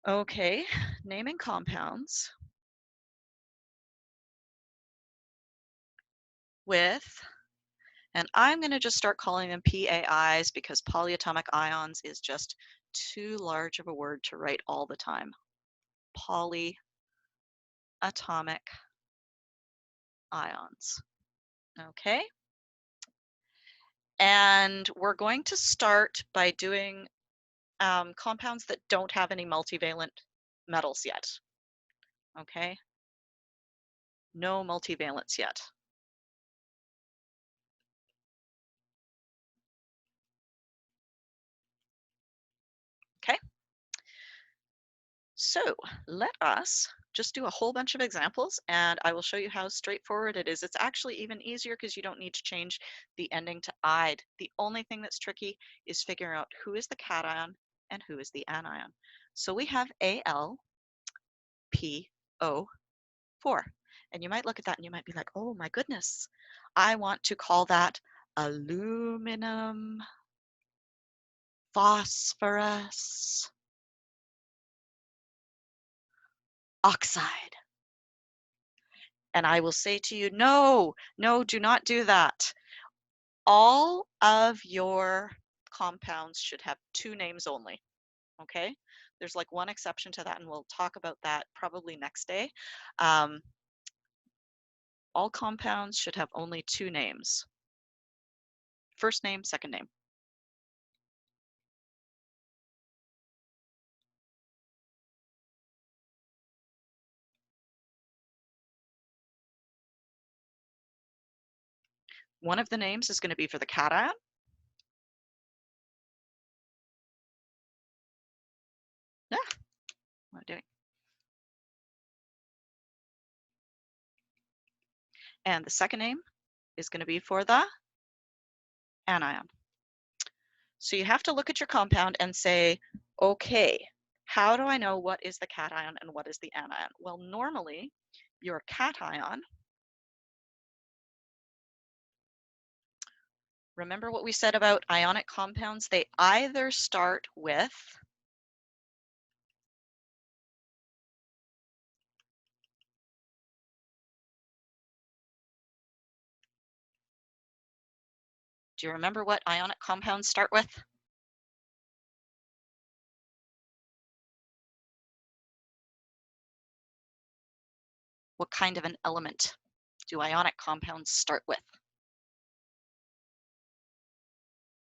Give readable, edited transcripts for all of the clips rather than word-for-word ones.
Okay, naming compounds with, and I'm going to just start calling them PAIs because polyatomic ions is just too large of a word to write all the time. Polyatomic ions. Okay, and we're going to start by doing compounds that don't have any multivalent metals yet. Okay, no multivalence yet. Okay, so let us just do a whole bunch of examples and I will show you how straightforward it is. It's actually even easier because you don't need to change the ending to "ide." The only thing that's tricky is figuring out who is the cation and who is the anion. So we have AlPO4. And you might look at that and you might be like, oh my goodness, I want to call that aluminum phosphorus oxide. And I will say to you, no, no, do not do that. All of your compounds should have two names only. Okay? There's like one exception to that, and we'll talk about that probably next day. Um, all compounds should have only two names: first name, second name. One of the names is going to be for the cation. Yeah, what am I doing? And the second name is going to be for the anion. So you have to look at your compound and say, okay, how do I know what is the cation and what is the anion? Well, normally your cation, remember what we said about ionic compounds? They either start with do you remember what ionic compounds start with? What kind of an element do ionic compounds start with?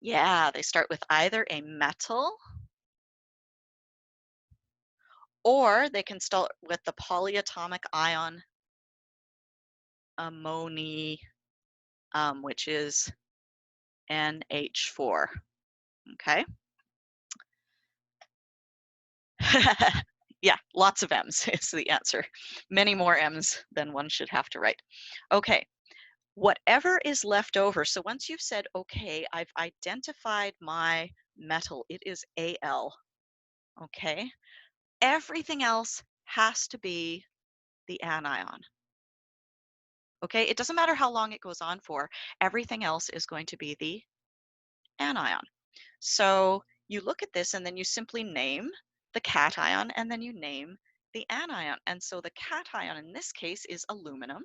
Yeah, they start with either a metal or they can start with the polyatomic ion ammonium, which is NH4. Okay. Yeah, lots of M's is the answer. Many more M's than one should have to write. Okay, whatever is left over. So once you've said, okay, I've identified my metal, it is Al. Okay, everything else has to be the anion. Okay, it doesn't matter how long it goes on for, everything else is going to be the anion. So you look at this and then you simply name the cation and then you name the anion. And so the cation in this case is aluminum.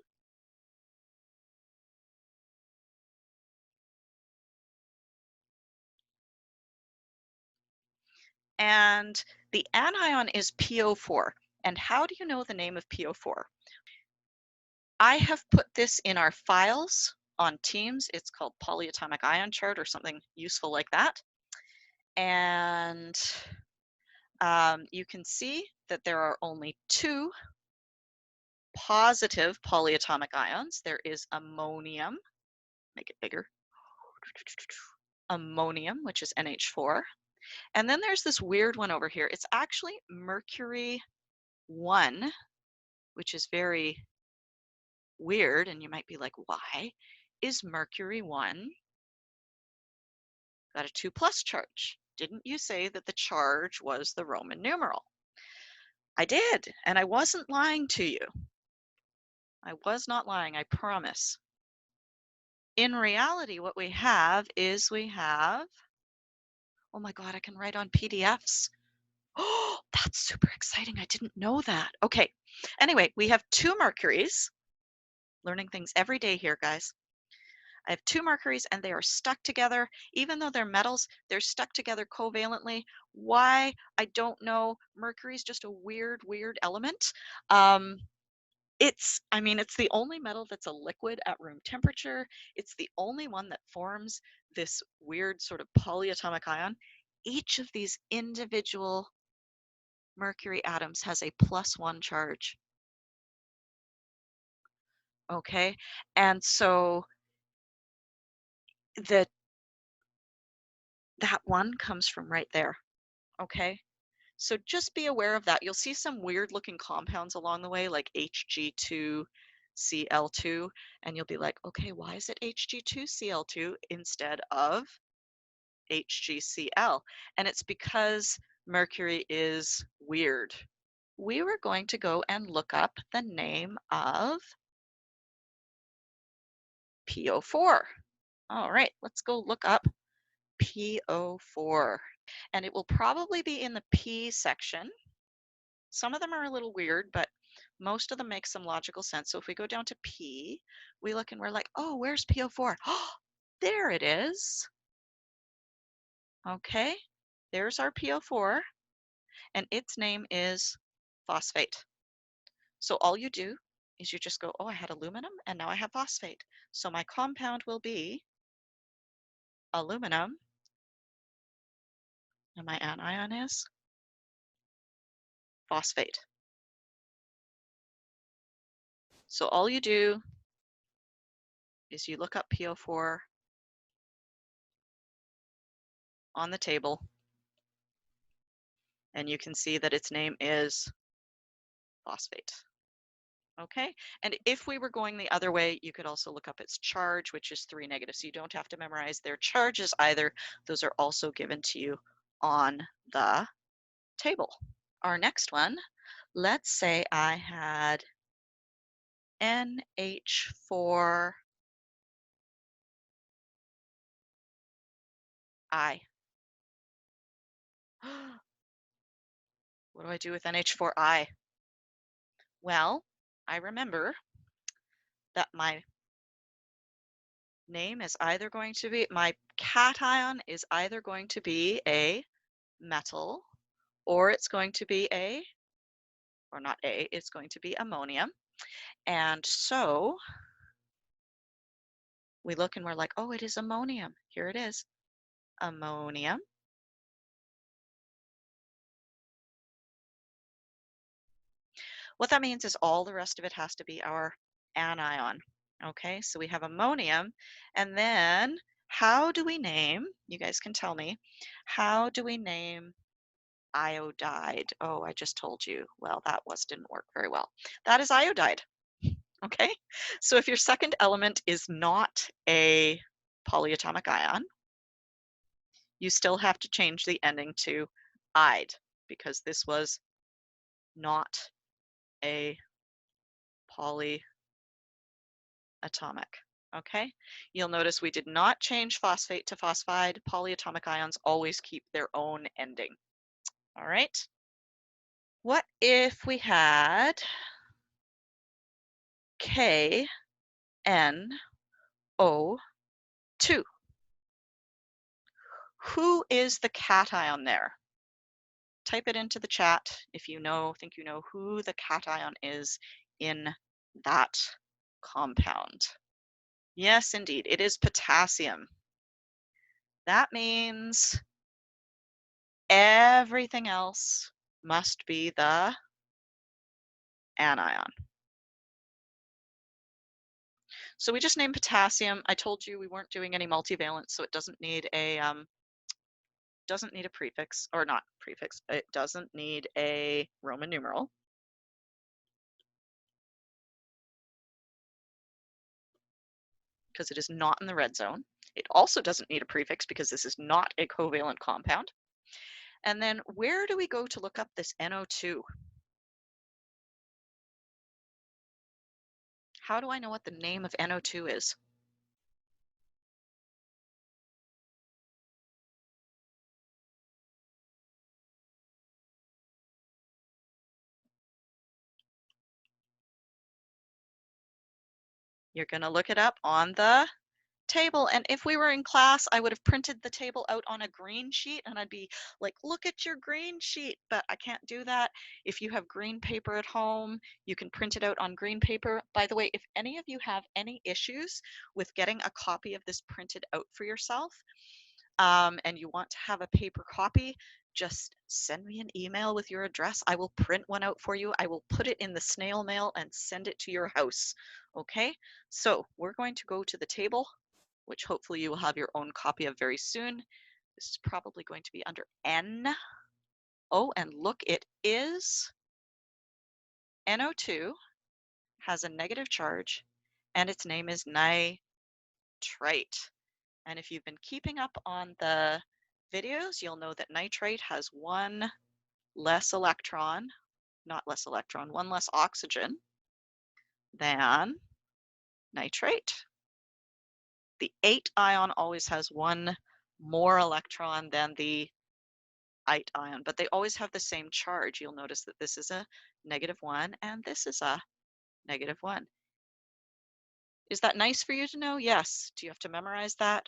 And the anion is PO4. And how do you know the name of PO4? I have put this in our files on Teams. It's called Polyatomic Ion Chart or something useful like that. And you can see that there are only two positive polyatomic ions. There is ammonium, make it bigger, ammonium, which is NH4. And then there's this weird one over here. It's actually mercury 1, which is very weird. And you might be like, why is mercury 1 got a 2+ charge? Didn't you say that the charge was the Roman numeral? I did, and I wasn't lying to you. I was not lying, I promise. In reality, what we have is we have, oh my God, I can write on PDFs. Oh, that's that's super exciting. I didn't know that. Okay. Anyway, we have two mercuries. Learning things every day here, guys. I have two mercuries and they are stuck together. Even though they're metals, they're stuck together covalently. Why? I don't know. Mercury is just a weird, weird element. Um, I mean, it's the only metal that's a liquid at room temperature. It's the only one that forms this weird sort of polyatomic ion. Each of these individual mercury atoms has a +1 charge. Okay. And so the that one comes from right there. Okay. So just be aware of that. You'll see some weird looking compounds along the way, like Hg2Cl2, and you'll be like, okay, why is it Hg2Cl2 instead of HgCl? And it's because mercury is weird. We were going to go and look up the name of PO4. All right, let's go look up PO4. And it will probably be in the P section. Some of them are a little weird, but most of them make some logical sense. So if we go down to P, we look and we're like, oh, where's PO4? Oh, there it is. Okay, there's our PO4, and its name is phosphate. So all you do is you just go, oh, I had aluminum, and now I have phosphate. So my compound will be aluminum, and my anion is phosphate. So all you do is you look up PO4 on the table, and you can see that its name is phosphate. Okay, and if we were going the other way, you could also look up its charge, which is 3 negative. So you don't have to memorize their charges either. Those are also given to you on the table. Our next one, let's say I had NH4I. What do I do with NH4I? Well, I remember that my name is either going to be, my cation is either going to be a metal, or it's going to be or not it's going to be ammonium. And so we look and we're like, oh, it is ammonium. Here it is, ammonium. What that means is all the rest of it has to be our anion. Okay, so we have ammonium, and then how do we name, you guys can tell me, how do we name iodide? Oh, I just told you. Well, that didn't work very well. That is iodide. Okay, so if your second element is not a polyatomic ion, you still have to change the ending to "ide" because this was not a polyatomic. Okay, you'll notice we did not change phosphate to phosphide. Polyatomic ions always keep their own ending. All right, what if we had KNO2? Who is the cation there? Type it into the chat if you think you know who the cation is in that compound. Yes, indeed, it is potassium. That means everything else must be the anion. So we just named potassium. I told you we weren't doing any multivalent, so it doesn't need a prefix, or not prefix. It doesn't need a Roman numeral. Because it is not in the red zone. It also doesn't need a prefix because this is not a covalent compound. And then where do we go to look up this NO2? How do I know what the name of NO2 is? You're going to look it up on the table. And if we were in class, I would have printed the table out on a green sheet and I'd be like, look at your green sheet, but I can't do that. If you have green paper at home, you can print it out on green paper. By the way, if any of you have any issues with getting a copy of this printed out for yourself, and you want to have a paper copy, just send me an email with your address. I will print one out for you. I will put it in the snail mail and send it to your house. Okay, so we're going to go to the table, which hopefully you will have your own copy of very soon. This is probably going to be under N. Oh, and look, it is NO2, has a negative charge, and its name is nitrite. And if you've been keeping up on the videos, you'll know that nitrite has one less electron, not less electron, one less oxygen than nitrate. The 8 ion always has one more electron than the 8 ion, but they always have the same charge. You'll notice that this is a -1 and this is a -1. Is that nice for you to know? Yes. Do you have to memorize that?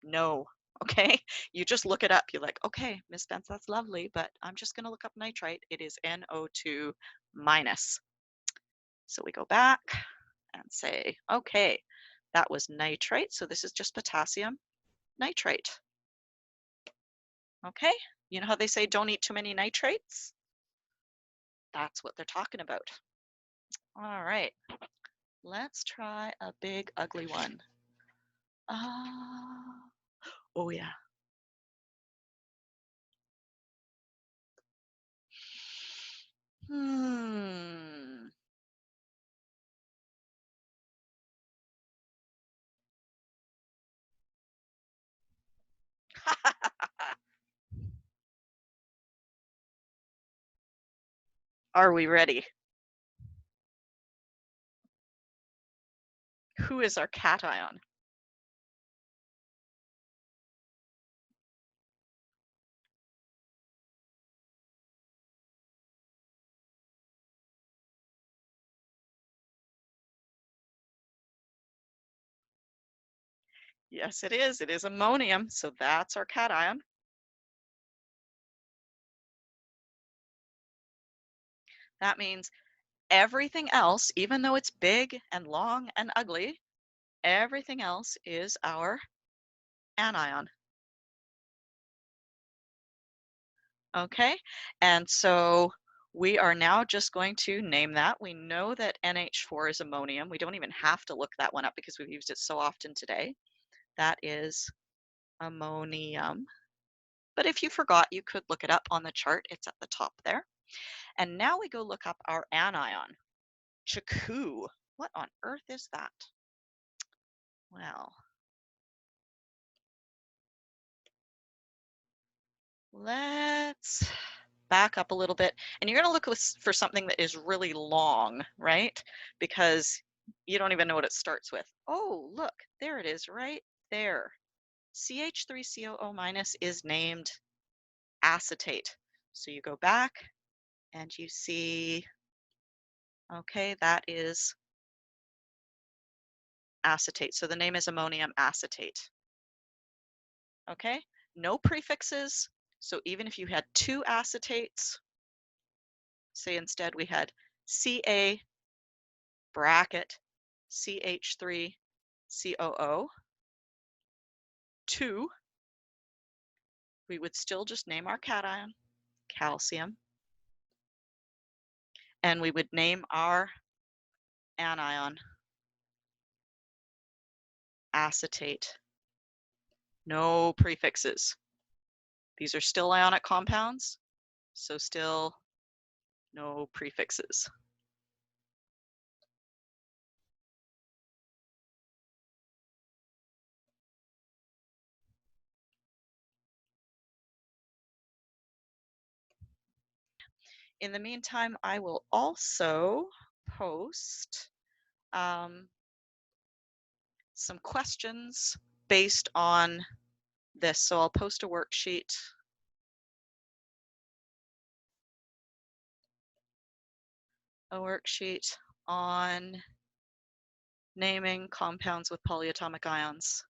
No. Okay. You just look it up. You're like, okay, Miss Spence, that's lovely, but I'm just going to look up nitrite. It is NO2 minus. So we go back and say, okay, that was nitrite. So this is just potassium nitrate. Okay. You know how they say don't eat too many nitrates? That's what they're talking about. All right. Let's try a big ugly one. Oh yeah. Hmm. Are we ready? Who is our cation? Yes, it is. It is ammonium, so that's our cation. That means everything else, even though it's big and long and ugly, everything else is our anion. Okay, and so we are now just going to name that. We know that NH4 is ammonium. We don't even have to look that one up because we've used it so often today. That is ammonium. But if you forgot, you could look it up on the chart. It's at the top there. And now we go look up our anion. Chaku. What on earth is that? Well, let's back up a little bit. And you're going to look for something that is really long, right? Because you don't even know what it starts with. Oh, look, there it is right there. CH3COO minus is named acetate. So you go back and you see, okay, that is acetate. So the name is ammonium acetate. Okay, no prefixes. So even if you had two acetates, say instead we had Ca bracket CH3COO, 2, we would still just name our cation calcium, and we would name our anion acetate. No prefixes. These are still ionic compounds, so still no prefixes. In the meantime, I will also post some questions based on this. So I'll post a worksheet on naming compounds with polyatomic ions.